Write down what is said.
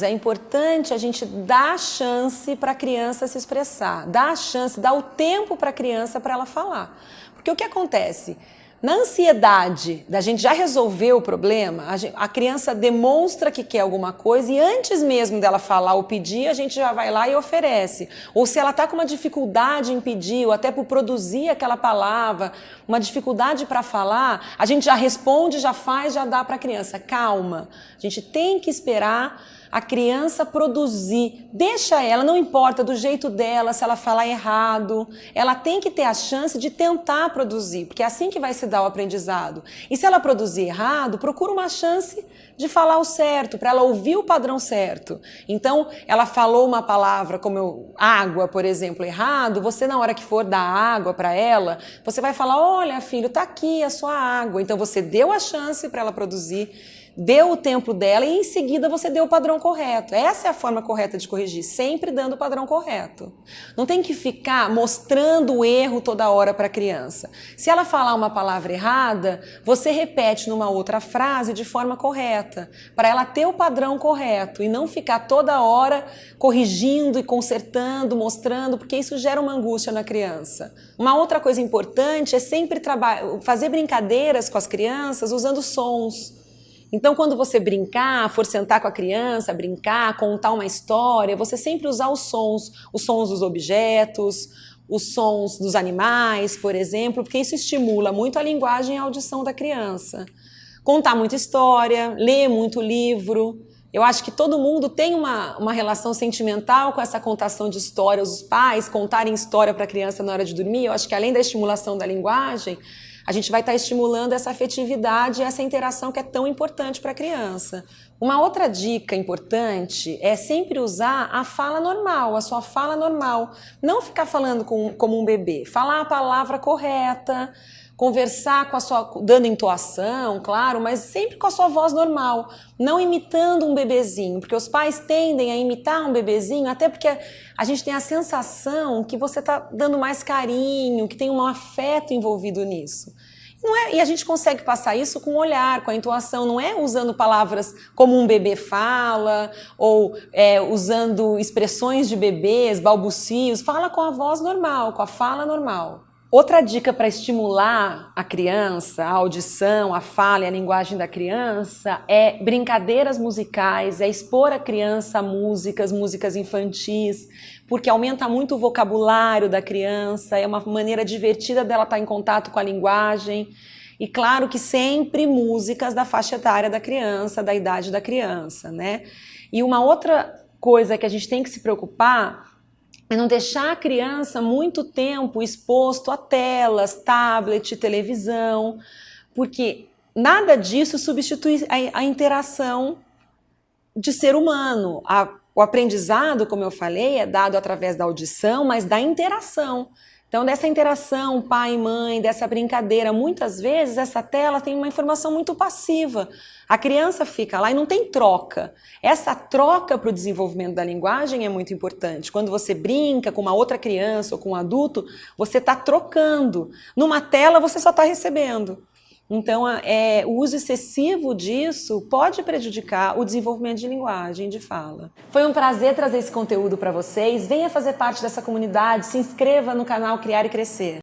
É importante a gente dar a chance para a criança se expressar, dar a chance, dar o tempo para a criança para ela falar. Porque o que acontece? Na ansiedade da gente já resolver o problema, a criança demonstra que quer alguma coisa e antes mesmo dela falar ou pedir, a gente já vai lá e oferece. Ou se ela está com uma dificuldade em pedir ou até por produzir aquela palavra, uma dificuldade para falar, a gente já responde, já faz, já dá para a criança. Calma, a gente tem que esperar a criança produzir, deixa ela, não importa do jeito dela, se ela falar errado, ela tem que ter a chance de tentar produzir, porque é assim que vai se dar o aprendizado. E se ela produzir errado, procura uma chance de falar o certo, para ela ouvir o padrão certo. Então, ela falou uma palavra como água, por exemplo, errado, você na hora que for dar água para ela, você vai falar, olha filho, tá aqui a sua água. Então você deu a chance para ela produzir, deu o tempo dela e em seguida você deu o padrão correto. Essa é a forma correta de corrigir, sempre dando o padrão correto. Não tem que ficar mostrando o erro toda hora para a criança. Se ela falar uma palavra errada, você repete numa outra frase de forma correta, para ela ter o padrão correto e não ficar toda hora corrigindo e consertando, mostrando, porque isso gera uma angústia na criança. Uma outra coisa importante é sempre fazer brincadeiras com as crianças usando sons. Então, quando você brincar, for sentar com a criança, brincar, contar uma história, você sempre usar os sons dos objetos, os sons dos animais, por exemplo, porque isso estimula muito a linguagem e a audição da criança. Contar muita história, ler muito livro. Eu acho que todo mundo tem uma relação sentimental com essa contação de histórias, os pais contarem história para a criança na hora de dormir. Eu acho que além da estimulação da linguagem, a gente vai estar estimulando essa afetividade e essa interação que é tão importante para a criança. Uma outra dica importante é sempre usar a fala normal, a sua fala normal. Não ficar falando como um bebê, falar a palavra correta, conversar com a sua, dando entoação, claro, mas sempre com a sua voz normal, não imitando um bebezinho, porque os pais tendem a imitar um bebezinho, até porque a gente tem a sensação que você está dando mais carinho, que tem um afeto envolvido nisso. E a gente consegue passar isso com o olhar, com a entoação, não é usando palavras como um bebê fala, ou usando expressões de bebês, balbucios, fala com a voz normal, com a fala normal. Outra dica para estimular a criança, a audição, a fala e a linguagem da criança é brincadeiras musicais, é expor a criança a músicas infantis, porque aumenta muito o vocabulário da criança, é uma maneira divertida dela estar em contato com a linguagem. E claro que sempre músicas da faixa etária da criança, da idade da criança, né? E uma outra coisa que a gente tem que se preocupar é não deixar a criança muito tempo exposto a telas, tablet, televisão, porque nada disso substitui a interação de ser humano. O aprendizado, como eu falei, é dado através da audição, mas da interação. Então, dessa interação pai e mãe, dessa brincadeira, muitas vezes essa tela tem uma informação muito passiva. A criança fica lá e não tem troca. Essa troca para o desenvolvimento da linguagem é muito importante. Quando você brinca com uma outra criança ou com um adulto, você está trocando. Numa tela, você só está recebendo. Então, o uso excessivo disso pode prejudicar o desenvolvimento de linguagem, de fala. Foi um prazer trazer esse conteúdo para vocês. Venha fazer parte dessa comunidade, se inscreva no canal Criar e Crescer.